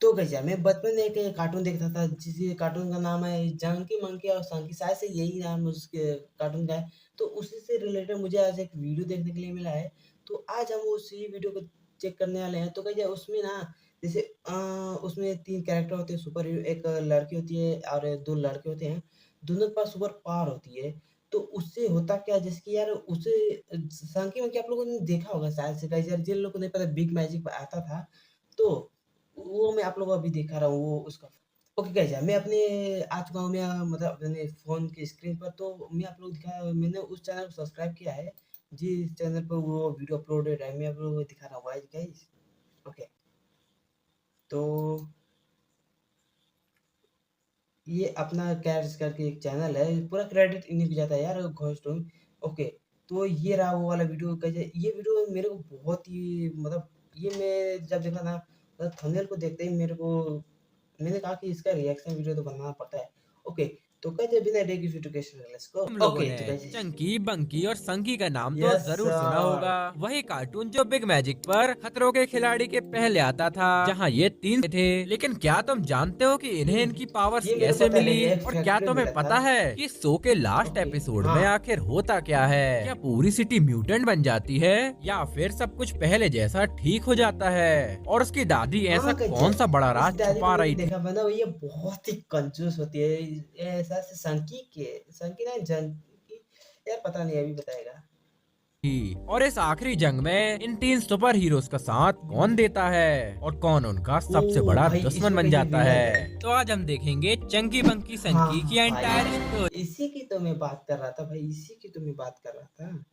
तो गैया मैं बचपन में एक कार्टून देखता था जिस कार्टून का नाम है जंकी मंकी और संकी, शायद से यही नाम उसके कार्टून का है। तो उसी से रिलेटेड मुझे आज एक वीडियो देखने के लिए मिला है। तो आज हम उसी वीडियो को चेक करने वाले हैं। तो गैया उसमें ना जैसे उसमें 3 कैरेक्टर होते हैं सुपर हीरो, एक लड़की होती है और 2 लड़के होते हैं। दोनों के पास सुपर पावर होती है। तो उससे होता क्या जैसे कि यार उसे संकी मंकी आप लोगों ने देखा होगा शायद से गाइस, यार जिन लोगों को नहीं पता बिग मैजिक आता था। तो वो मैं आप लोगों को अभी दिखा रहा हूँ वो उसका। ओके गाइस, मैं अपने आ चुका हूँ, मैं मतलब अपने फ़ोन की स्क्रीन पर। तो मैं आप लोग दिखा मैंने उस चैनल को सब्सक्राइब किया है, जिस चैनल पर वो वीडियो अपलोडेड है, मैं आप लोगों को दिखा रहा हूँ गाइस। ओके, तो ये अपना कैट्स करके एक चैनल है, पूरा क्रेडिट इन्हीं को जाता है यार घोस्ट। ओके, तो ये रहा वो वाला वीडियो। कैसे ये वीडियो मेरे को बहुत ही मतलब ये मैं जब देखा ना मतलब थंबनेल को देखते ही मेरे को मैंने कहा कि इसका रिएक्शन वीडियो तो बनाना पड़ता है। ओके, तो कहते बिना डेगिफिकेशन लेट्स गो। हम लोगों ओके, ने तो गाइस चंकी बंकी और संकी का नाम तो यस जरूर सुना होगा। सर। वही कार्टून जो बिग मैजिक पर खतरों के खिलाड़ी के पहले आता था, जहां ये 3 थे। लेकिन क्या तुम जानते हो कि इन्हें इनकी पावर्स ये मेरे को कैसे पता है मिली? भैया, एक और क्या फैक्ट्री तुम्हें मिला था। पता है कि शो के लास्ट ओके, एपिसोड हाँ। में आखिर होता क्या है? क्या पूरी सिटी म्यूटेंट बन जाती है या फिर सब कुछ पहले जैसा ठीक हो जाता है? और उसकी दादी ऐसा हाँ, कौन सा बड़ा इसकी राज दादी को छुपा मैंने रही थी? देखा बना, ये बहुत ही कंजूस होती है। ऐसा से संकी ना जनकी, यार पता नहीं अभी बताएगा। और इस आखिरी जंग में इन 3 सुपर हीरोज का साथ कौन देता है और कौन उनका ओ सबसे बड़ा भाई दुश्मन इसमें बन कहीं जाता विलन है। है? तो आज हम देखेंगे चंकी बंकी हाँ संकी की हाँ भाई, एंटायर स्टोरी। इसी की तो मैं बात कर रहा था भाई, इसी की तो मैं बात कर रहा था।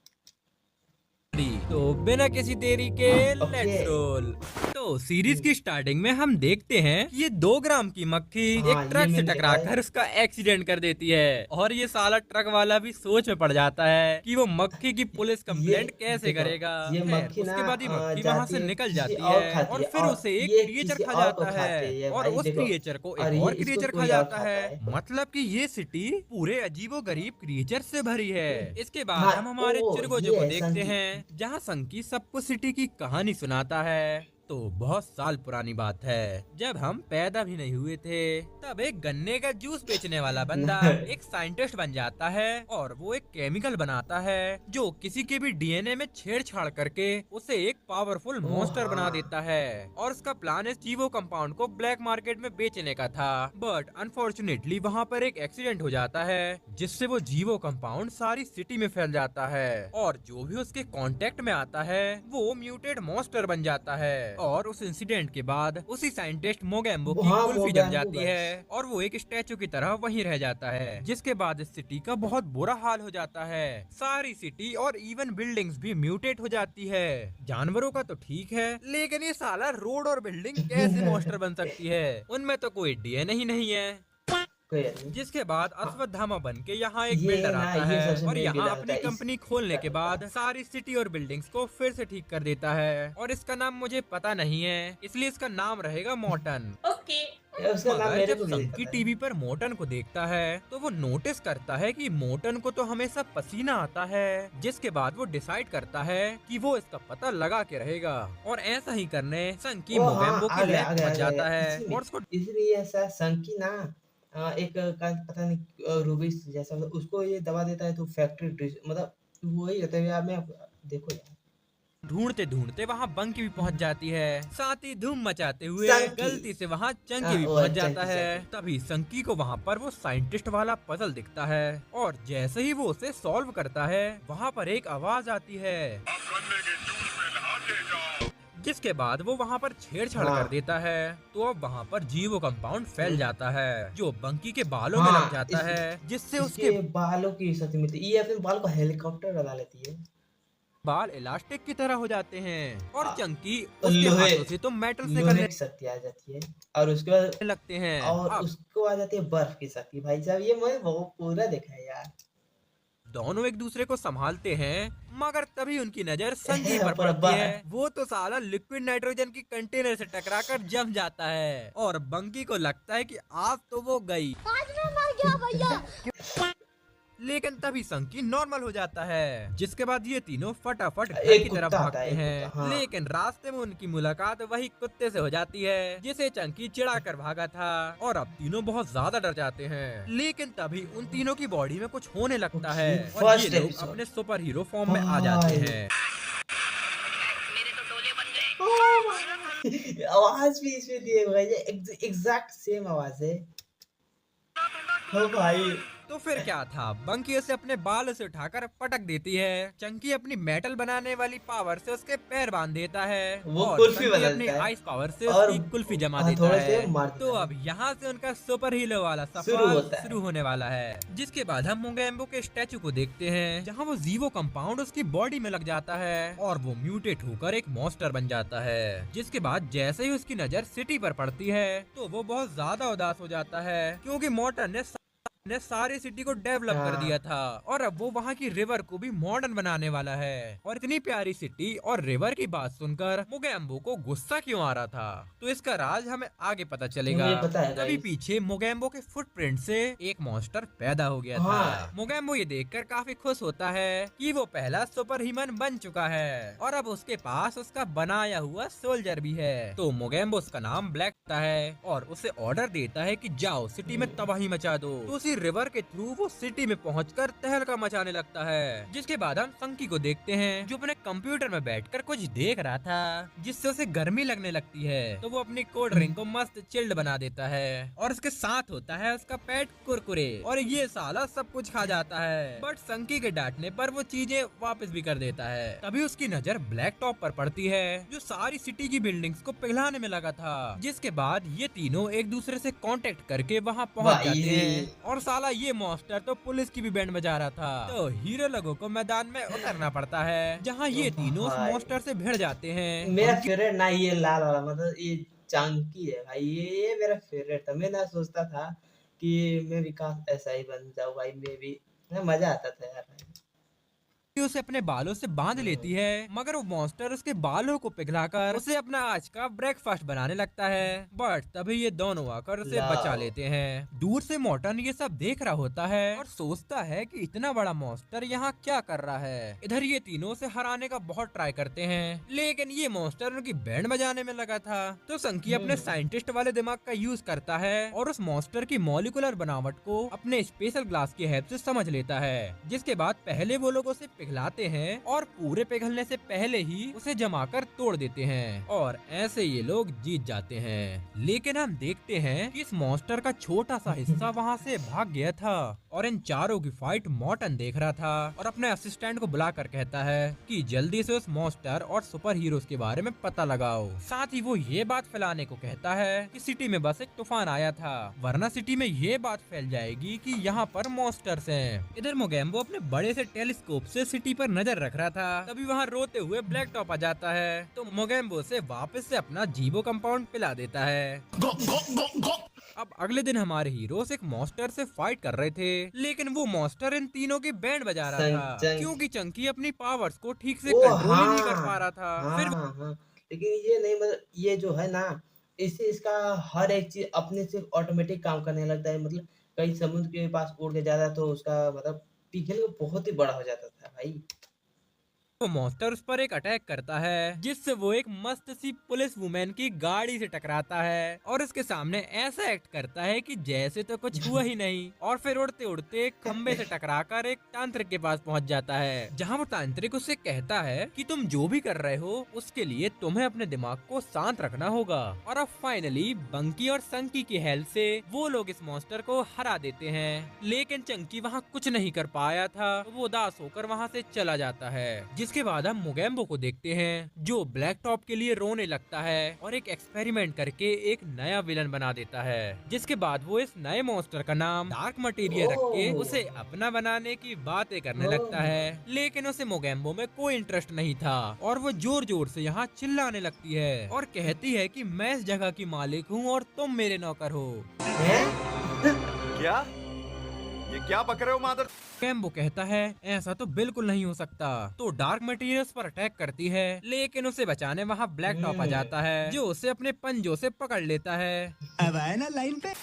तो बिना किसी देरी के ओके। Let's roll. तो सीरीज की स्टार्टिंग में हम देखते हैं कि ये 2 ग्राम की मक्खी एक हाँ, ये ट्रक से मैंने देखा है। टकराकर उसका एक्सीडेंट कर देती है। और ये साला ट्रक वाला भी सोच में पड़ जाता है कि वो मक्खी की पुलिस ये कंप्लेंट कैसे देखो, करेगा। ये खैर मक्खी ना उसके बाद ही मक्खी वहां जाती से है निकल किसी जाती और है खाती और है, फिर और उसे एक ये क्रिएचर किसी खा और को जाता है खाती है और भाई उस देखो। क्रिएचर को और एक ये और इसको क्रिएचर खा कोई और जाता है। खाता है। मतलब कि ये सिटी पूरे अजीबो गरीब क्रिएचर से भरी है। इसके बाद हाँ, हम हमारे ओ चिरगोजो ये को है देखते संकी। हैं, जहाँ संकी सबको सिटी की कहानी सुनाता है। तो बहुत साल पुरानी बात है, जब हम पैदा भी नहीं हुए थे, तब एक गन्ने का जूस बेचने वाला बंदा एक साइंटिस्ट बन जाता है और वो एक केमिकल बनाता है जो किसी के भी डीएनए में छेड़छाड़ करके उसे एक पावरफुल ओ मॉन्स्टर बना हाँ। देता है। और उसका प्लान इस जीवो कंपाउंड को ब्लैक मार्केट में बेचने का था। बट अनफॉर्चुनेटली वहाँ पर एक एक्सीडेंट हो जाता है, जिससे वो जीवो कंपाउंड सारी सिटी में फैल जाता है और जो भी उसके कांटेक्ट में आता है वो म्यूटेड मॉन्स्टर बन जाता है। और उस इंसिडेंट के बाद उसी साइंटिस्ट मोगेम्बो की हाँ, कुल्फी जम मोगैम्बो जाती है गाइस। और वो एक स्टैचू की तरह वहीं रह जाता है। जिसके बाद इस सिटी का बहुत बुरा हाल हो जाता है। सारी सिटी और इवन बिल्डिंग्स भी म्यूटेट हो जाती है। जानवरों का तो ठीक है, लेकिन ये साला रोड और बिल्डिंग कैसे मॉन्स्टर बन सकती है? उनमें तो कोई डीएनए ही नहीं है। कोई बात नहीं। जिसके बाद हाँ, अश्वत्थामा बन के यहाँ एक ये बिल्डर ना आता ये है सबसे और मेन यहाँ विलन होता अपनी है इस कंपनी खोलने के का। बाद सारी सिटी और बिल्डिंग्स को फिर से ठीक कर देता है। और इसका नाम मुझे पता नहीं है, इसलिए इसका नाम रहेगा मोटन। ओके, उसका नाम मगर मेरे जब को भी नहीं संकी पता है। टीवी पर मोटन को देखता है तो वो नोटिस करता है कि मोटन को तो हमेशा पसीना आता है। जिसके बाद वो डिसाइड करता है कि वो इसका पता लगा के रहेगा और ऐसा ही करने संकी ओ हाँ, मोगेम्बो की आ गया लैब आ गया आ पहुंच गया आ गया जाता है इसी में। और उसको इसलिए ऐसा संकी ना एक का पता नहीं रूबिस जैसा मतलब उसको ये दवा देता है तो फैक्ट्री मतलब वही रहता है यार। मैं देखो यार ढूंढते ढूंढते वहाँ बंकी भी पहुँच जाती है। साथ ही धूम मचाते हुए संकी। गलती से वहाँ चंकी भी ओ पहुँच जाता चंकी है। चंकी। तभी संकी को वहाँ पर वो साइंटिस्ट वाला पजल दिखता है और जैसे ही वो उसे सॉल्व करता है वहाँ पर एक आवाज आती है, जिसके बाद वो वहाँ पर छेड़छाड़ कर हाँ देता है। तो अब वहाँ पर जीवो कंपाउंड फैल जाता है जो बंकी के बालों में लग हाँ, जाता इस है, जिससे उसके इसके बालों की शक्ति मिलती है। ये अपने बाल को हेलीकॉप्टर बना लेती है। बाल इलास्टिक की तरह हो जाते हैं और आ, चंकी उसके लोहे हाथों से तो मेटल्स लोहे निकलने की शक्ति आ जाती है। और उसके बाद लगते हैं। और अब उसको आ जाती है बर्फ की शक्ति। भाई साहब ये मैं वो पूरा देखा है यार। दोनों एक दूसरे को संभालते हैं, मगर तभी उनकी नजर संकी पर पूरा पड़ती है। वो तो साला लिक्विड नाइट्रोजन की कंटेनर से टकराकर जम जाता है और बंकी को लगता है कि आज तो वो गई। आज मैं मर गया भैया। लेकिन तभी संकी नॉर्मल हो जाता है, जिसके बाद ये तीनों फटाफट घर एक की तरफ कुत्ता आता भागते है, एक हैं। कुत्ता, हाँ। लेकिन रास्ते में उनकी मुलाकात वही कुत्ते से हो जाती है जिसे चंकी चिढ़ा कर भागा था, और अब तीनों बहुत ज्यादा डर जाते हैं। लेकिन तभी उन तीनों की बॉडी में कुछ होने लगता है ओके, और ये फर्स्ट लोग एपिसोड। अपने सुपर हीरो फॉर्म में आ जाते भाई हैं। आवाज भी इसमें दिए हुए है, एग्जैक्ट सेम आवाज है। हाँ भाई। तो फिर क्या था, बंकी उसे अपने बाल से उठाकर पटक देती है। चंकी अपनी मेटल बनाने वाली पावर से उसके पैर बांध देता है वो और कुल्फी संकी अपनी बदलता है आइस पावर से और उसकी कुल्फी जमा देता हथौड़े से है। मार तो देता है। अब यहाँ से उनका सुपर हीरो वाला शुरू सफर होता शुरू है। होने वाला है, जिसके बाद हम मोगेम्बो के स्टैचू को देखते हैं, जहाँ वो जीवो कंपाउंड उसकी बॉडी में लग जाता है और वो म्यूटेट होकर एक मॉन्स्टर बन जाता है। जिसके बाद जैसे ही उसकी नजर सिटी पर पड़ती है तो वो बहुत ज्यादा उदास हो जाता है, क्योंकि मॉर्टन ने सारी सिटी को डेवलप कर दिया हाँ। था और अब वो वहाँ की रिवर को भी मॉडर्न बनाने वाला है। और इतनी प्यारी सिटी और रिवर की बात सुनकर मोगेम्बो को गुस्सा क्यों आ रहा था, तो इसका राज हमें आगे पता ये चलेगा। मुझे पता है तभी गाइस। पीछे मोगेम्बो के फुटप्रिंट से एक मॉन्स्टर पैदा हो गया था। हाँ। मोगेम्बो ये देखकर काफी खुश होता है कि वो पहला सुपर ह्यूमन बन चुका है और अब उसके पास उसका बनाया हुआ सोल्जर भी है। तो मोगेम्बो उसका नाम ब्लैक होता है और उसे ऑर्डर देता है कि जाओ सिटी में तबाही मचा दो। तो उसी रिवर के थ्रू वो सिटी में पहुंचकर तहलका मचाने लगता है। जिसके बाद हम संकी को देखते हैं, जो अपने कंप्यूटर में बैठकर कुछ देख रहा था, जिससे उसे गर्मी लगने लगती है। तो वो अपनी कोल्ड ड्रिंक को मस्त चिल्ड बना देता है और उसके साथ होता है उसका पेट कुरकुरे, और ये साला सब कुछ खा जाता है। बट संकी के डांटने पर वो चीजें वापस भी कर देता है। तभी उसकी नजर ब्लैक टॉप पर पड़ती है, जो सारी सिटी की बिल्डिंग्स को पिघलाने में लगा था। जिसके बाद ये तीनों एक दूसरे से कांटेक्ट करके वहाँ पहुँच भाई जाते हैं और साला ये मॉन्स्टर तो पुलिस की भी बैंड बजा रहा था। तो हीरो लोगों को मैदान में उतरना पड़ता है, जहाँ ये तीनों उस भाई मॉन्स्टर से भिड़ जाते हैं। मेरा फेवरेट ना ये लाल वाला, मतलब ये चांकी है भाई, ये मेरा फेवरेट था। मैं ना सोचता था कि मैं भी काश ऐसा ही बन जाऊं भाई, मैं भी ना मजा आता था यार। उसे अपने बालों से बांध लेती है, मगर वो मॉन्स्टर उसके बालों को पिघलाकर उसे अपना आज का ब्रेकफास्ट बनाने लगता है। बट तभी ये दोनों आकर उसे बचा लाओ। लेते हैं। दूर से मॉर्टन ये सब देख रहा होता है और सोचता है कि इतना बड़ा मॉन्स्टर यहाँ क्या कर रहा है। इधर ये तीनों उसे हराने का बहुत ट्राई करते हैं, लेकिन ये मॉन्स्टर उनकी बैंड बजाने में लगा था। तो संकी अपने साइंटिस्ट वाले दिमाग का यूज करता है और उस मॉन्स्टर की मॉलिक्यूलर बनावट को अपने स्पेशल ग्लास की हेल्प से समझ लेता है। जिसके बाद पहले वो लोग उसे पिघलाते हैं और पूरे पिघलने से पहले ही उसे जमाकर तोड़ देते हैं और ऐसे ये लोग जीत जाते हैं। लेकिन हम देखते हैं कि इस मॉन्स्टर का छोटा सा हिस्सा वहाँ से भाग गया था और इन चारों की फाइट मॉर्टन देख रहा था और अपने असिस्टेंट को बुलाकर कहता है कि जल्दी से उस मॉन्स्टर और सुपर हीरोज के बारे में पता लगाओ। साथ ही वो ये बात फैलाने को कहता है कि सिटी में बस एक तूफान आया था, वरना सिटी में ये बात फैल जाएगी कि यहाँ पर मॉन्स्टर्स हैं। इधर मोगेम्बो अपने बड़े से टेलीस्कोप से सिटी पर नजर रख रहा था, तभी वहाँ रोते हुए ब्लैक टॉप आ जाता है। तो मोगेम्बो से वापस से अपना जीवो कंपाउंड पिला देता है। अब अगले दिन हमारे हीरोज एक मॉन्स्टर से फाइट कर रहे थे, लेकिन वो मॉन्स्टर इन तीनों की बैंड बजा रहा था, क्योंकि चंकी अपनी पावर्स को ठीक से कंट्रोल ही नहीं कर पा रहा था। फिर हाँ। लेकिन ये नहीं, मतलब ये जो है ना, इससे इसका हर एक चीज अपने से ऑटोमेटिक काम करने लगता है। मतलब कहीं समुद्र के पास उड़ के जाता है तो उसका मतलब पिघल बहुत ही बड़ा हो जाता था भाई। वो मॉन्स्टर उस पर एक अटैक करता है, जिससे वो एक मस्त सी पुलिस वुमेन की गाड़ी से टकराता है और उसके सामने ऐसा एक्ट करता है कि जैसे तो कुछ हुआ ही नहीं, और फिर उड़ते उड़ते खंबे से टकराकर एक तांत्रिक के पास पहुंच जाता है, जहां वो तांत्रिक उससे कहता है कि तुम जो भी कर रहे हो उसके लिए तुम्हें अपने दिमाग को शांत रखना होगा। और अब फाइनली बंकी और संकी की हेल्प से वो लोग इस मॉन्स्टर को हरा देते हैं, लेकिन चंकी वहाँ कुछ नहीं कर पाया था, तो वो उदास होकर वहाँ से चला जाता है। जिसके बाद हम मोगेम्बो को देखते हैं, जो ब्लैक टॉप के लिए रोने लगता है और एक एक्सपेरिमेंट करके एक नया विलन बना देता है। जिसके बाद वो इस नए मॉन्स्टर का नाम डार्क मटेरियल रख के उसे अपना बनाने की बातें करने लगता है, लेकिन उसे मोगेम्बो में कोई इंटरेस्ट नहीं था और वो जोर जोर से यहाँ चिल्लाने लगती है और कहती है कि मैं इस जगह की मालिक हूँ और तुम मेरे नौकर हो। क्या? ये क्या बक रहे हो मादर? मोगेम्बो कहता है ऐसा तो बिल्कुल नहीं हो सकता, तो डार्क मटेरियल्स पर अटैक करती है, लेकिन उसे बचाने वहाँ ब्लैक टॉप आ जाता है, जो उसे अपने पंजों से पकड़ लेता है। अब आए ना लाइन पे।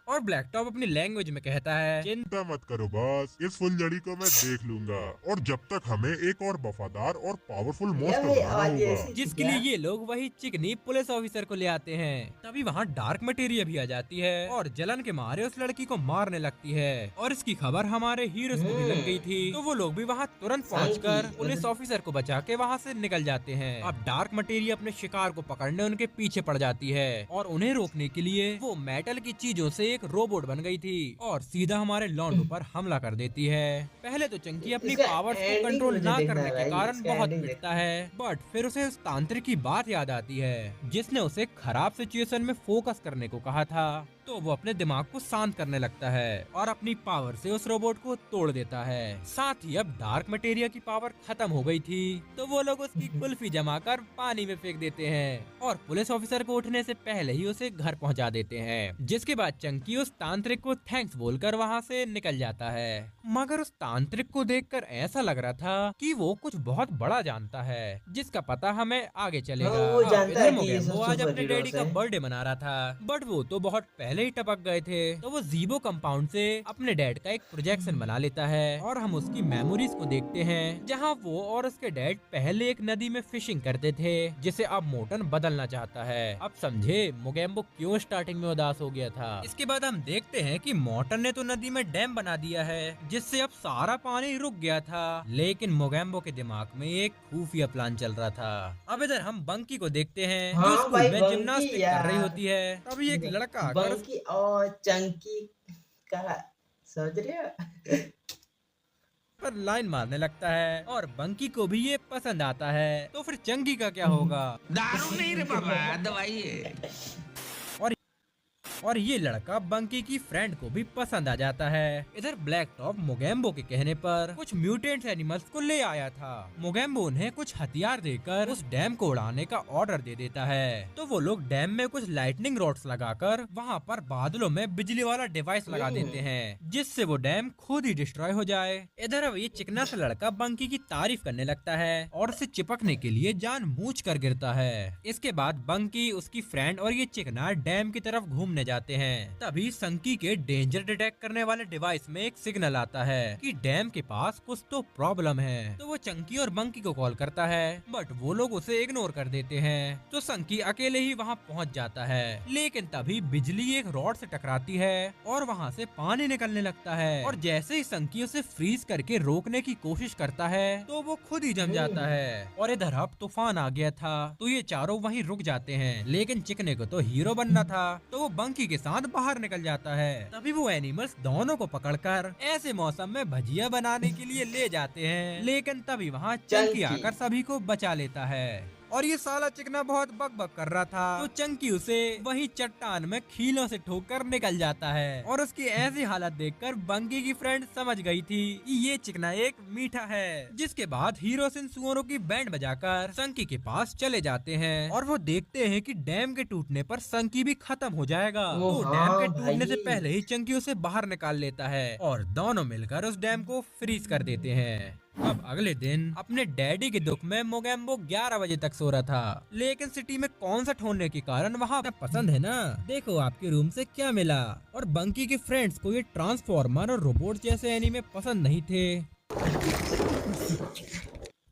और ब्लैक टॉप अपनी लैंग्वेज में कहता है, चिंता मत करो बॉस, इस फुलझड़ी को मैं देख लूंगा और जब तक हमें एक और वफादार और पावरफुल ये मॉन्स्टर भाई बनाना आवाज होगा। ऐसी थी जिसके क्या? लिए ये लोग वही चिकनी पुलिस ऑफिसर को ले आते हैं। तभी वहाँ डार्क मटेरिया भी आ जाती है और जलन के मारे उस लड़की को मारने लगती है और इसकी खबर हमारे हीरोज को भी लग गई थी। तो वो लोग भी वहाँ तुरंत पहुंचकर पुलिस ऑफिसर को बचा के वहाँ से निकल जाते हैं। अब डार्क मटेरिया अपने शिकार को पकड़ने उनके पीछे पड़ जाती है और उन्हें रोकने के लिए वो मेटल की चीजों से एक रोबोट बन गई थी और सीधा हमारे लॉन्डो पर हमला कर देती है। पहले तो चंकी अपनी इसका पावर्स को ending कंट्रोल मुझे ना देखना करने है के भाई, कारण इसका बहुत ending पिटता है, बट फिर उसे उस तांत्रिक की बात याद आती है जिसने उसे खराब सिचुएशन में फोकस करने को कहा था। तो वो अपने दिमाग को शांत करने लगता है और अपनी पावर से उस रोबोट को तोड़ देता है। साथ ही अब डार्क मटेरिया की पावर खत्म हो गई थी तो वो लोग उसकी कुल्फी जमाकर पानी में फेंक देते हैं और पुलिस ऑफिसर को उठने से पहले ही उसे घर पहुंचा देते हैं। जिसके बाद चंकी उस तांत्रिक को थैंक्स बोलकर वहां से निकल जाता है। मगर उस तांत्रिक को देखकर ऐसा लग रहा था कि वो कुछ बहुत बड़ा जानता है जिसका पता हमें आगे चलेगा। हाँ, वो अब जानता इधर है कि ये मोगेम्बो सब आज अपने सुपर डैडी का हीरोज हैं। बर्थडे मना रहा था, बट वो तो बहुत पहले ही टपक गए थे। तो वो जीबो कंपाउंड से अपने डैड का एक प्रोजेक्शन बना लेता है और हम उसकी मेमोरीज को देखते हैं जहाँ वो और उसके डैड पहले एक नदी में फिशिंग करते थे जिसे अब मोटन बदलना चाहता है। अब समझे मोगेम्बो क्यों स्टार्टिंग में उदास हो गया था। इसके बाद हम देखते हैं कि मोटन ने तो नदी में डैम बना दिया है जिससे अब सारा पानी रुक गया था, लेकिन मोगेम्बो के दिमाग में एक खुफिया प्लान चल रहा था। अब इधर हम बंकी को देखते हैं जो हाँ स्कूल भाई, में बंकी जिम्नास्टिक कर रही यार। होती है। तभी एक लड़का आकर बंकी और चंकी का समझ रहे हो? पर लाइन मारने लगता है और बंकी को भी ये पसंद आता है। तो फिर चंकी का क्या होगा? दारू नहीं रे बाबा, दवाई है। और ये लड़का बंकी की फ्रेंड को भी पसंद आ जाता है। इधर ब्लैक टॉप मोगेम्बो के कहने पर कुछ म्यूटेंट एनिमल्स को ले आया था। मोगेम्बो उन्हें कुछ हथियार देकर उस डैम को उड़ाने का ऑर्डर दे देता है। तो वो लोग डैम में कुछ लाइटनिंग रॉड्स लगाकर वहाँ पर बादलों में बिजली वाला डिवाइस लगा देते हैं जिससे वो डैम खुद ही डिस्ट्रॉय हो जाए। इधर अब ये चिकना सा लड़का बंकी की तारीफ करने लगता है और उसे चिपकने के लिए जानबूझ कर गिरता है। इसके बाद बंकी, उसकी फ्रेंड और ये चिकना डैम की तरफ घूमने जाते हैं। तभी संकी के डेंजर डिटेक्ट करने वाले डिवाइस में एक सिग्नल आता है कि डैम के पास कुछ तो प्रॉब्लम है। तो वो चंकी और बंकी को कॉल करता है बट वो लोग उसे इग्नोर कर देते हैं। तो संकी अकेले ही वहाँ पहुँच जाता है, लेकिन तभी बिजली एक रॉड से टकराती है और वहाँ से पानी निकलने लगता है। और जैसे ही संकी उसे फ्रीज करके रोकने की कोशिश करता है तो वो खुद ही जम जाता है। और इधर अब तूफान आ गया था तो ये चारों वहीं रुक जाते हैं, लेकिन चिकने को तो हीरो बनना था तो वो बंकी के साथ बाहर निकल जाता है। तभी वो एनिमल्स दोनों को पकड़कर ऐसे मौसम में भजिया बनाने के लिए ले जाते हैं, लेकिन तभी वहाँ चंकी आकर सभी को बचा लेता है। और ये साला चिकना बहुत बकबक कर रहा था तो चंकी उसे वही चट्टान में खीलों से ठोककर निकल जाता है। और उसकी ऐसी हालत देखकर बंकी की फ्रेंड समझ गई थी कि ये चिकना एक मीठा है। जिसके बाद हीरोस इन सुअरों की बैंड बजाकर संकी के पास चले जाते हैं और वो देखते हैं कि डैम के टूटने पर संकी भी खत्म हो जाएगा। तो डैम के टूटने से पहले ही चंकी उसे बाहर निकाल लेता है और दोनों मिलकर उस डैम को फ्रीज कर देते हैं। अब अगले दिन अपने डैडी के दुख में मोगेम्बो 11 बजे तक सो रहा था, लेकिन सिटी में कॉन्सर्ट होने के कारण वहाँ पसंद है ना, देखो आपके रूम से क्या मिला। और बंकी के फ्रेंड्स को ये ट्रांसफॉर्मर और रोबोट जैसे एनीमे पसंद नहीं थे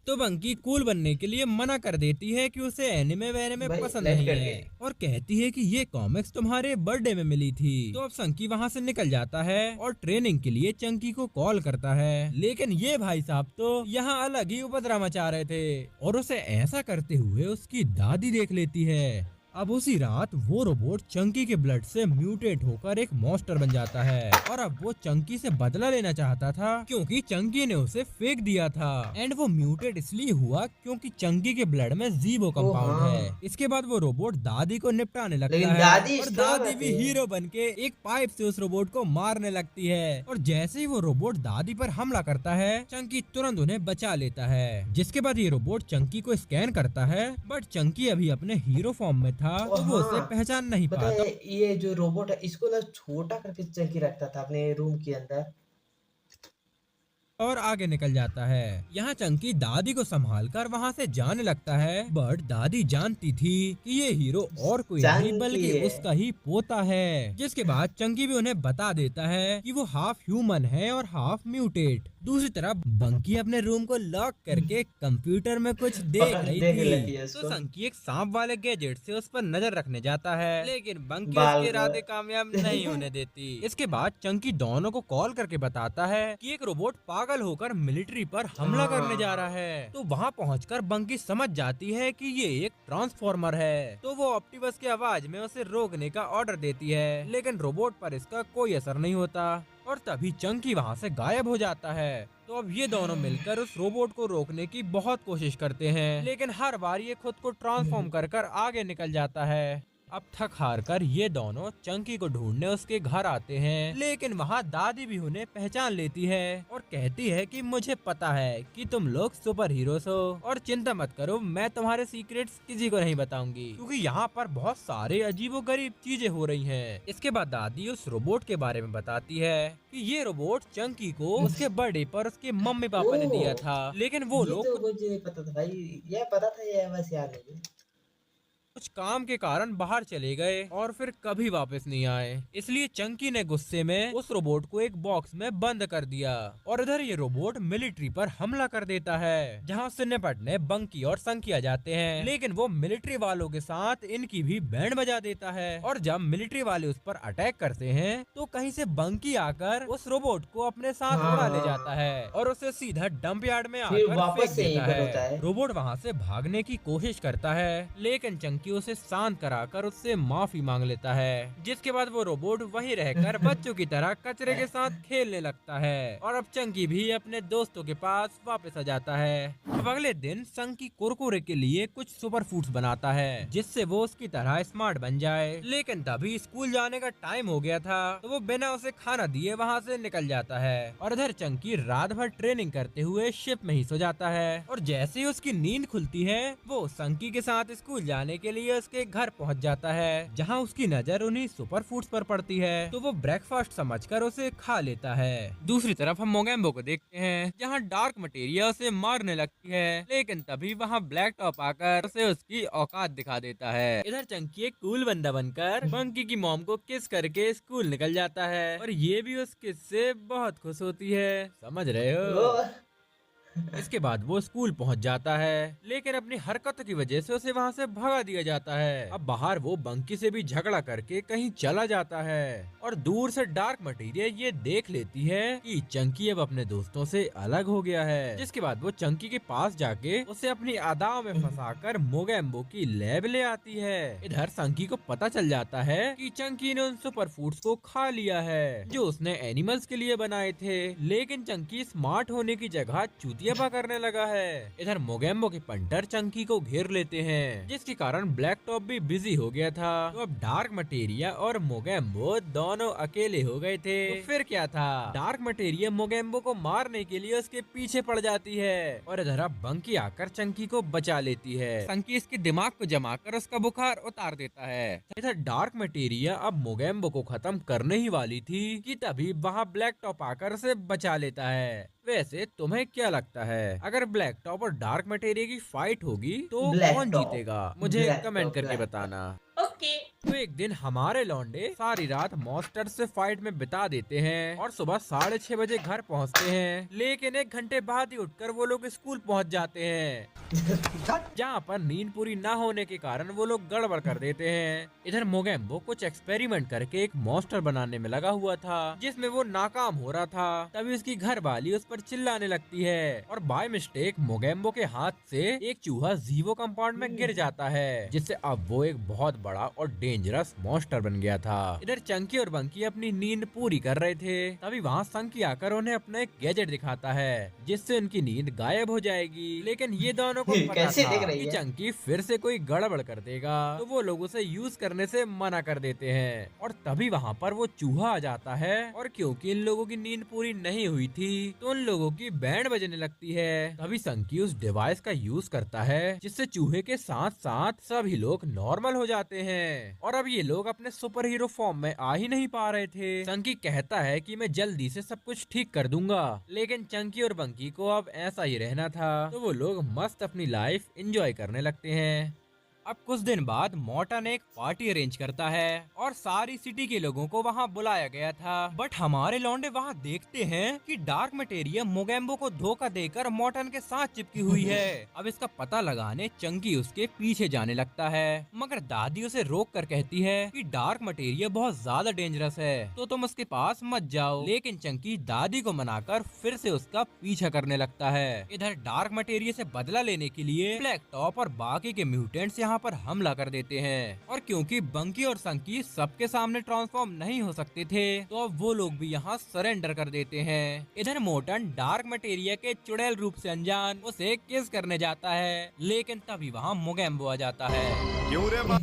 तो बंकी कूल बनने के लिए मना कर देती है कि उसे एनिमे वेनिमे भाई, पसंद लाइक नहीं कर है दे। और कहती है कि ये कॉमिक्स तुम्हारे बर्थडे में मिली थी। तो अब संकी वहाँ से निकल जाता है और ट्रेनिंग के लिए चंकी को कॉल करता है, लेकिन ये भाई साहब तो यहाँ अलग ही उपद्रव मचा रहे थे और उसे ऐसा करते हुए उसकी दादी देख लेती है। अब उसी रात वो रोबोट चंकी के ब्लड से म्यूटेट होकर एक मॉन्स्टर बन जाता है और अब वो चंकी से बदला लेना चाहता था क्योंकि चंकी ने उसे फेंक दिया था। एंड वो म्यूटेट इसलिए हुआ क्योंकि चंकी के ब्लड में जीबो कंपाउंड हाँ। है। इसके बाद वो रोबोट दादी को निपटाने लगता लेकिन है दादी और strong दादी भी रहती है। हीरो बन के एक पाइप से उस रोबोट को मारने लगती है। और जैसे ही वो रोबोट दादी पर हमला करता है चंकी तुरंत उन्हें बचा लेता है। जिसके बाद ये रोबोट चंकी को स्कैन करता है बट चंकी अभी अपने हीरो फॉर्म में था तो वो उसे हाँ, पहचान नहीं पता पाता। है ये जो रोबोट है इसको ना छोटा करके चंकी रखता था अपने रूम के अंदर। और आगे निकल जाता है। यहाँ चंकी दादी को संभाल कर वहाँ से जाने लगता है, बट दादी जानती थी कि ये हीरो और कोई नहीं बल्कि चंकी है। उसका ही पोता है। जिसके बाद चंकी भी उन्हें बता देता है कि वो हाफ ह्यूमन है और हाफ म्यूटेट। दूसरी तरफ बंकी अपने रूम को लॉक करके कंप्यूटर में कुछ देख रही देख लेती थी, है तो उसको। संकी एक सांप वाले गैजेट से उस पर नजर रखने जाता है, लेकिन बंकी बाल उसके को। इरादे कामयाब नहीं होने देती। इसके बाद चंकी दोनों को कॉल करके बताता है कि एक रोबोट पागल होकर मिलिट्री पर हमला करने जा रहा है। तो वहाँ पहुंचकर बंकी समझ जाती है कि ये एक ट्रांसफॉर्मर है, तो वो ऑप्टिमस की आवाज में उसे रोकने का ऑर्डर देती है, लेकिन रोबोट पर इसका कोई असर नहीं होता और तभी चंकी वहाँ से गायब हो जाता है। तो अब ये दोनों मिलकर उस रोबोट को रोकने की बहुत कोशिश करते हैं, लेकिन हर बार ये खुद को ट्रांसफॉर्म कर आगे निकल जाता है। अब थक हार कर ये दोनों चंकी को ढूंढने उसके घर आते हैं, लेकिन वहाँ दादी भी उन्हें पहचान लेती है और कहती है कि मुझे पता है कि तुम लोग सुपर हीरोज हो और चिंता मत करो, मैं तुम्हारे सीक्रेट्स किसी को नहीं बताऊंगी, क्योंकि यहाँ पर बहुत सारे अजीबोगरीब चीजें हो रही हैं। इसके बाद दादी उस रोबोट के बारे में बताती है कि ये रोबोट चंकी को उसके बर्थडे पर उसके मम्मी पापा ने दिया था, लेकिन वो ये लोग तो मुझे नहीं पता था भाई, ये पता था, ये बस याद नहीं। कुछ काम के कारण बाहर चले गए और फिर कभी वापस नहीं आए, इसलिए चंकी ने गुस्से में उस रोबोट को एक बॉक्स में बंद कर दिया और इधर ये रोबोट मिलिट्री पर हमला कर देता है, जहां से निपटने बंकी और संकी आ जाते हैं, लेकिन वो मिलिट्री वालों के साथ इनकी भी बैंड बजा देता है। और जब मिलिट्री वाले उस पर अटैक करते हैं तो कहीं से बंकी आकर उस रोबोट को अपने साथ उड़ा ले जाता है और उसे सीधा डंप यार्ड में फिर आकर वापस फेंक से यहीं देता पर होता है। है। रोबोट वहाँ से भागने की कोशिश करता है, लेकिन चंकी उसे शांत कराकर उससे माफी मांग लेता है, जिसके बाद वो रोबोट वहीं रहकर बच्चों की तरह कचरे के साथ खेलने लगता है और अब चंकी भी अपने दोस्तों के पास वापस आ जाता है। अब अगले दिन चंकी कुरकुरे के लिए कुछ सुपर फूड्स बनाता है, जिससे वो उसकी तरह स्मार्ट बन जाए, लेकिन तभी स्कूल जाने का टाइम हो गया था, तो वो बिना उसे खाना दिए वहाँ से निकल जाता है और इधर चंकी रात भर ट्रेनिंग करते हुए शिप में ही सो जाता है और जैसे ही उसकी नींद खुलती है वो संकी के साथ स्कूल जाने के लिए उसके घर पहुंच जाता है, जहां उसकी नजर उन्हीं सुपर फूड्स पर पड़ती है, तो वो ब्रेकफास्ट समझकर उसे खा लेता है। दूसरी तरफ हम मोगेम्बो को देखते हैं, जहां डार्क मटेरिया उसे मारने लगती है, लेकिन तभी वहां ब्लैक टॉप आकर उसे उसकी औकात दिखा देता है। इधर चंकी एक कूल बंदा बनकर बंकी की मॉम को किस करके स्कूल निकल जाता है और ये भी उस किस से बहुत खुश होती है, समझ रहे हो। वो इसके बाद वो स्कूल पहुंच जाता है, लेकिन अपनी हरकत की वजह से उसे वहां से भगा दिया जाता है। अब बाहर वो बंकी से भी झगड़ा करके कहीं चला जाता है और दूर से डार्क मटेरियल ये देख लेती है कि चंकी अब अपने दोस्तों से अलग हो गया है, जिसके बाद वो चंकी के पास जाके उसे अपनी अदाओं में फंसाकर मोगेम्बो की लैब ले आती है। इधर चंकी को पता चल जाता है कि चंकी ने उन सुपर फूड्स को खा लिया है जो उसने एनिमल्स के लिए बनाए थे, लेकिन चंकी स्मार्ट होने की जगह चूतियापा करने लगा है। इधर मोगेम्बो के पंटर चंकी को घेर लेते हैं, जिसके कारण ब्लैक टॉप भी बिजी हो गया था। तो अब डार्क मटेरिया और मोगेम्बो दोनों अकेले हो गए थे। तो फिर क्या था, डार्क मटेरिया मोगेम्बो को मारने के लिए उसके पीछे पड़ जाती है और इधर अब बंकी आकर चंकी को बचा लेती है। चंकी इसके दिमाग को जमा कर उसका बुखार उतार देता है। इधर डार्क मटेरिया अब मोगेम्बो को खत्म करने ही वाली थी कि तभी वहाँ ब्लैक टॉप आकर उसे बचा लेता है। वैसे तुम्हें क्या लगता है, अगर ब्लैक टॉप और डार्क मटेरिया की फाइट होगी तो ब्लैक कौन टॉप। जीतेगा? मुझे ब्लैक कमेंट टॉप, करके ब्लैक बताना। ओके। तो एक दिन हमारे लौंडे सारी रात मॉन्स्टर से फाइट में बिता देते हैं और सुबह 6:30 बजे घर पहुंचते हैं, लेकिन 1 घंटे बाद ही उठकर वो लोग स्कूल पहुंच जाते हैं, जहाँ पर नींद पूरी ना होने के कारण वो लोग गड़बड़ कर देते हैं। इधर मोगेम्बो कुछ एक्सपेरिमेंट करके एक मॉन्स्टर बनाने में लगा हुआ था, जिसमें वो नाकाम हो रहा था। तभी उसकी घर वाली उस पर चिल्लाने लगती है और बाय मिस्टेक मोगेम्बो के हाथ से एक चूहा जीवो कंपाउंड में गिर जाता है, जिससे अब वो एक बहुत बड़ा और डेंजरस मॉन्स्टर बन गया था। इधर चंकी और बंकी अपनी नींद पूरी कर रहे थे, तभी वहाँ संकी आकर उन्हें अपना एक गैजेट दिखाता है, जिससे उनकी नींद गायब हो जाएगी। लेकिन ये दोनों को पता कैसे था दिख रही कि है? चंकी फिर से कोई गड़बड़ कर देगा, तो वो लोग उसे यूज करने से मना कर देते हैं और तभी वहाँ पर वो चूहा आ जाता है और क्योंकि इन लोगों की नींद पूरी नहीं हुई थी तो उन लोगों की बैंड बजने लगती है। तभी संकी उस डिवाइस का यूज करता है, जिससे चूहे के साथ साथ सभी लोग नॉर्मल हो जाते हैं। और अब ये लोग अपने सुपर हीरो फॉर्म में आ ही नहीं पा रहे थे। चंकी कहता है कि मैं जल्दी से सब कुछ ठीक कर दूंगा, लेकिन चंकी और बंकी को अब ऐसा ही रहना था। तो वो लोग मस्त अपनी लाइफ एंजॉय करने लगते हैं। अब कुछ दिन बाद मॉर्टन एक पार्टी अरेंज करता है और सारी सिटी के लोगों को वहाँ बुलाया गया था। बट हमारे लौंडे वहाँ देखते हैं कि डार्क मटेरिया मोगेम्बो को धोखा देकर मॉर्टन के साथ चिपकी हुई है। अब इसका पता लगाने चंकी उसके पीछे जाने लगता है, मगर दादी उसे रोक कर कहती है कि डार्क मटेरिया बहुत ज्यादा डेंजरस है, तो तुम उसके पास मत जाओ। लेकिन चंकी दादी को मनाकर फिर से उसका पीछा करने लगता है। इधर डार्क मटेरिया से बदला लेने के लिए ब्लैक टॉप और बाकी के म्यूटेंट्स यहाँ पर हमला कर देते हैं। और क्योंकि बंकी और संकी सबके सामने ट्रांसफॉर्म नहीं हो सकते थे, तो अब वो लोग भी यहाँ सरेंडर कर देते हैं। इधर मोटन डार्क मटेरिया के चुड़ैल रूप से अनजान उसे किस करने जाता है, लेकिन तभी वहाँ मोगेम्बो आ जाता है, क्यों रे माँ?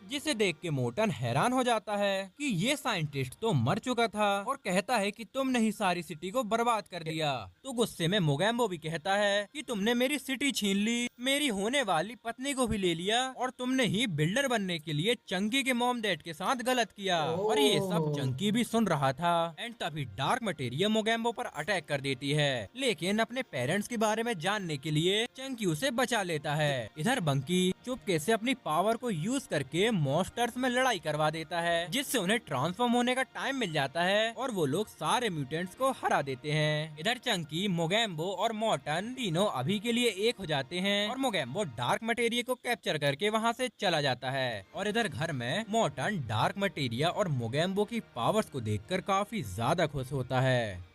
जिसे देख के मोटन हैरान हो जाता है कि ये साइंटिस्ट तो मर चुका था और कहता है कि तुमने ही सारी सिटी को बर्बाद कर दिया। तो गुस्से में मोगेम्बो भी कहता है कि तुमने मेरी सिटी छीन ली, मेरी होने वाली पत्नी को भी ले लिया, और तुमने ही बिल्डर बनने के लिए चंकी के मॉम डैड के साथ गलत किया। और ये सब चंकी भी सुन रहा था। एंड तभी डार्क मटेरिया मोगेम्बो पर अटैक कर देती है, लेकिन अपने पेरेंट्स के बारे में जानने के लिए चंकी उसे बचा लेता है। इधर बंकी चुपके से अपनी पावर को यूज करके मॉन्स्टर्स में लड़ाई करवा देता है, जिससे उन्हें ट्रांसफॉर्म होने का टाइम मिल जाता है और वो लोग सारे म्यूटेंट्स को हरा देते हैं। इधर चंकी, मोगेम्बो और मॉर्टन तीनों अभी के लिए एक हो जाते हैं और मोगेम्बो डार्क मटेरिया को कैप्चर करके वहाँ से चला जाता है। और इधर घर में मॉर्टन डार्क मटेरिया और मोगेम्बो की पावर्स को देखकर काफी ज्यादा खुश होता है।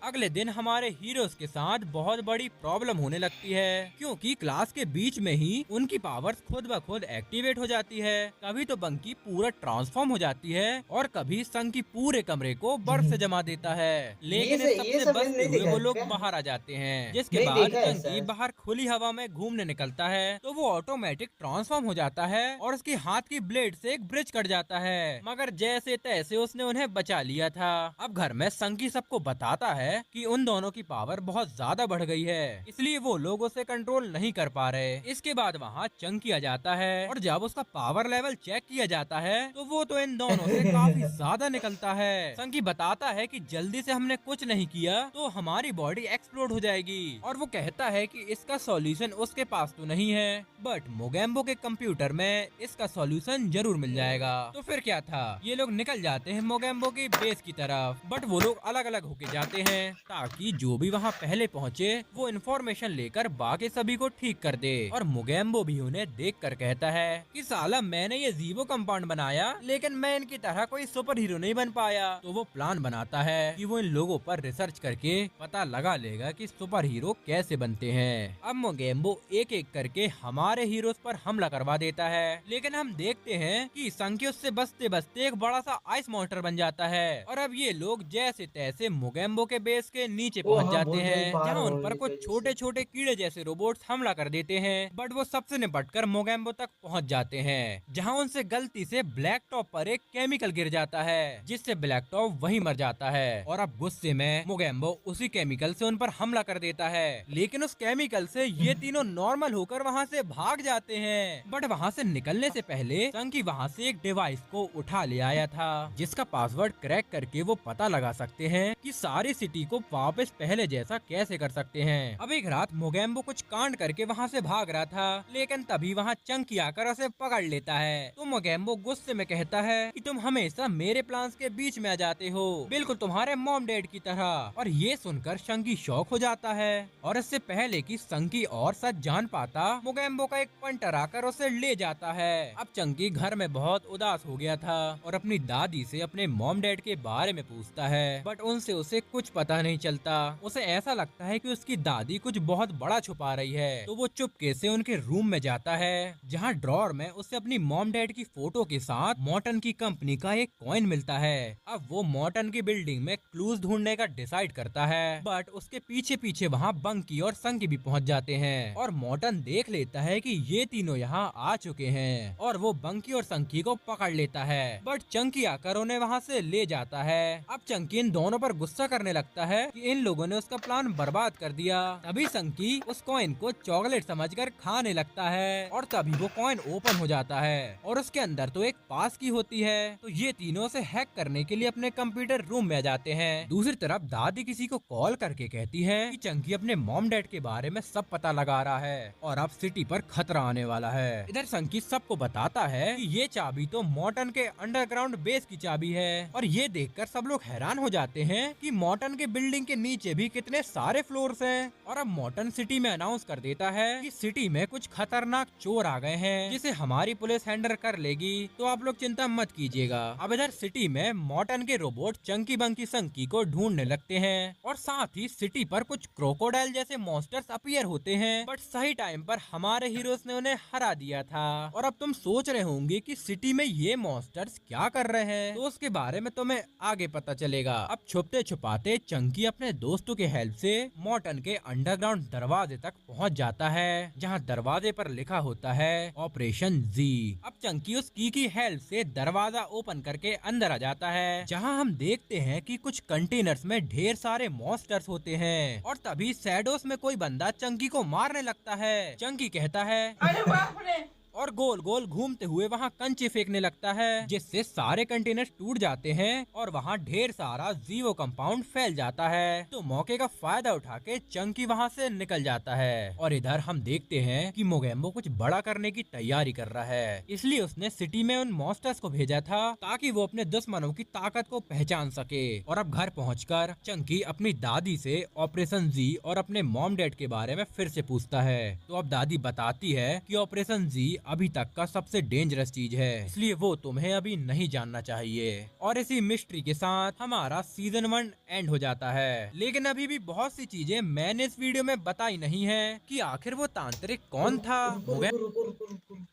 अगले दिन हमारे हीरोज के साथ बहुत बड़ी प्रॉब्लम होने लगती है, क्योंकि क्लास के बीच में ही उनकी पावर्स खुद ब खुद एक्टिवेट हो जाती है। कभी तो बंकी पूरा ट्रांसफॉर्म हो जाती है और कभी संकी पूरे कमरे को बर्फ से जमा देता है। लेकिन ये इस सबसे सब मैंने बचते नहीं हुए देखा वो है लोग क्या? बाहर आ जाते हैं, जिसके नहीं बाद देखा है संकी शायद। बाहर खुली हवा में घूमने निकलता है तो वो ऑटोमेटिक ट्रांसफॉर्म हो जाता है और उसके हाथ की ब्लेड से एक ब्रिज कट जाता है, मगर जैसे तैसे उसने उन्हें बचा लिया था। अब घर में संकी सबको बताता है कि उन दोनों की पावर बहुत ज्यादा बढ़ गई है, इसलिए वो लोग उसे कंट्रोल नहीं कर पा रहे। इसके बाद वहाँ चंकी आ जाता है और जब उसका पावर लेवल चेक किया जाता है तो वो तो इन दोनों से काफी ज्यादा निकलता है। संकी बताता है कि जल्दी से हमने कुछ नहीं किया तो हमारी बॉडी एक्सप्लोड हो जाएगी, और वो कहता है कि इसका सॉल्यूशन उसके पास तो नहीं है, बट मोगेम्बो के कंप्यूटर में इसका सॉल्यूशन जरूर मिल जाएगा। तो फिर क्या था, ये लोग निकल जाते हैं मोगेम्बो की बेस की तरफ, बट वो लोग अलग अलग होके जाते हैं ताकि जो भी वहाँ पहले पहुँचे वो इन्फॉर्मेशन लेकर बाकी सभी को ठीक कर दे। और मोगेम्बो भी उन्हें देखकर कहता है कि साला मैंने ये जीवो कंपाउंड बनाया, लेकिन मैं इनकी तरह कोई सुपर हीरो नहीं बन पाया। तो वो प्लान बनाता है कि वो इन लोगों पर रिसर्च करके पता लगा लेगा कि सुपर हीरो कैसे बनते हैं। अब मोगेम्बो एक एक करके हमारे हीरोज पर हमला करवा देता है, लेकिन हम देखते हैं कि संकी उससे बचते बचते एक बड़ा सा आइस मॉन्स्टर बन जाता है। और अब ये लोग जैसे तैसे मोगेम्बो के बेस के नीचे पहुंच जाते बहुत हैं, बड़ी पावर जहां उन पर होने की कुछ वजह से। छोटे छोटे कीड़े जैसे रोबोट्स हमला कर देते हैं, बट वो सबसे निपटकर मोगेम्बो तक पहुंच जाते हैं, जहां उनसे गलती से ब्लैक टॉप पर एक केमिकल गिर जाता है, जिससे ब्लैक टॉप वहीं मर जाता है। और अब गुस्से में मोगेम्बो उसी केमिकल से उन पर हमला कर देता है, लेकिन उस केमिकल से ये तीनों नॉर्मल होकर वहाँ से भाग जाते हैं। बट वहाँ से निकलने से पहले संकी वहाँ से एक डिवाइस को उठा ले आया था, जिसका पासवर्ड क्रैक करके वो पता लगा सकते हैं कि सारी सिटी को वापस पहले जैसा कैसे कर सकते हैं। अब एक रात मोगेम्बो कुछ कांड करके वहाँ से भाग रहा था, लेकिन तभी वहाँ चंकी आकर उसे पकड़ लेता है। तो मोगेम्बो गुस्से में कहता है कि तुम हमेशा मेरे प्लान्स के बीच में आ जाते हो, बिल्कुल तुम्हारे मॉम डैड की तरह। और ये सुनकर चंकी शॉक हो जाता है, और इससे पहले कि संकी और सच जान पाता, मोगेम्बो का एक पंटर आकर उसे ले जाता है। अब चंकी घर में बहुत उदास हो गया था और अपनी दादी से अपने मॉम डैड के बारे में पूछता है, बट उनसे उसे कुछ पता नहीं चलता। उसे ऐसा लगता है कि उसकी दादी कुछ बहुत बड़ा छुपा रही है। तो वो चुपके से उनके रूम में जाता है, जहाँ ड्रॉर में उसे अपनी मॉम डैड की फोटो के साथ मॉर्टन की कंपनी का एक कॉइन मिलता है। अब वो मॉर्टन की बिल्डिंग में क्लूज ढूंढने का डिसाइड करता है, बट उसके पीछे पीछे वहाँ बंकी और संकी भी पहुँच जाते हैं, और मॉर्टन देख लेता है कि ये तीनों यहाँ आ चुके हैं, और वो बंकी और संकी को पकड़ लेता है। बट चंकी आकर उन्हें वहाँ से ले जाता है। अब चंकी इन दोनों पर गुस्सा करने लगता लगता है कि इन लोगों ने उसका प्लान बर्बाद कर दिया। तभी संकी उस कॉइन को चॉकलेट समझकर खाने लगता है और तभी वो कॉइन ओपन हो जाता है और उसके अंदर तो एक पास की होती है। तो ये तीनों से हैक करने के लिए अपने कंप्यूटर रूम में जाते हैं। दूसरी तरफ दादी किसी को कॉल करके कहती है कि चंकी अपने मॉम डैड के बारे में सब पता लगा रहा है और अब सिटी पर खतरा आने वाला है। इधर संकी सबको बताता है कि ये चाबी तो मॉर्टन के अंडरग्राउंड बेस की चाबी है और ये देखकर सब लोग हैरान हो जाते हैं कि मॉर्टन के बिल्डिंग के नीचे भी कितने सारे फ्लोर्स हैं। और अब मॉर्टन सिटी में अनाउंस कर देता है कि सिटी में कुछ खतरनाक चोर आ गए हैं जिसे हमारी पुलिस हैंडल कर लेगी, तो आप लोग चिंता मत कीजिएगा। अब इधर सिटी में मॉर्टन के रोबोट चंकी बंकी संकी को ढूंढने लगते हैं और साथ ही सिटी पर कुछ क्रोकोडाइल जैसे मॉन्स्टर्स अपीयर होते हैं, बट सही टाइम पर हमारे हीरोज ने उन्हें हरा दिया था। और अब तुम सोच रहे होंगे कि सिटी में ये मॉन्स्टर्स क्या कर रहे हैं, तो उसके बारे में तुम्हें आगे पता चलेगा। अब छुपते छुपाते चंकी अपने दोस्तों के हेल्प से मॉर्टन के अंडरग्राउंड दरवाजे तक पहुंच जाता है, जहां दरवाजे पर लिखा होता है ऑपरेशन जी। अब चंकी उस की हेल्प से दरवाजा ओपन करके अंदर आ जाता है, जहां हम देखते हैं कि कुछ कंटेनर्स में ढेर सारे मॉन्स्टर्स होते हैं। और तभी शैडोस में कोई बंदा चंकी को मारने लगता है। चंकी कहता है अरे बाप रे। और गोल गोल घूमते हुए वहाँ कंचे फेंकने लगता है, जिससे सारे कंटेनर टूट जाते हैं और वहाँ ढेर सारा जीवो कंपाउंड फैल जाता है। तो मौके का फायदा उठा के चंकी वहाँ से निकल जाता है। और इधर हम देखते हैं कि मोगेम्बो कुछ बड़ा करने की तैयारी कर रहा है, इसलिए उसने सिटी में उन मॉन्स्टर्स को भेजा था ताकि वो अपने दुश्मनों की ताकत को पहचान सके। और अब घर पहुँचकर चंकी अपनी दादी से ऑपरेशन जी और अपने मॉम डैड के बारे में फिर से पूछता है। तो अब दादी बताती है कि ऑपरेशन जी अभी तक का सबसे डेंजरस चीज है, इसलिए वो तुम्हें अभी नहीं जानना चाहिए। और इसी मिस्ट्री के साथ हमारा सीजन 1 एंड हो जाता है। लेकिन अभी भी बहुत सी चीजें मैंने इस वीडियो में बताई नहीं है कि आखिर वो तांत्रिक कौन था। रुको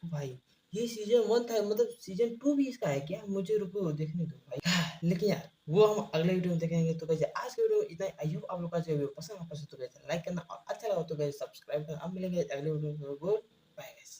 भाई, ये सीजन 1 था, मतलब सीजन 2 भी इसका है क्या? मुझे रुको देखने दो भाई। लेकिन यार वो हम अगले वीडियो में देखेंगे। तो वैसे आज के वीडियो में इतना ही। आई होप आप लोग का वीडियो पसंद तो वैसे लाइक करना और अच्छा लगा तो वैसे सब्सक्राइब करना। अब मिलेंगे अगले वीडियो में। Good bye guys.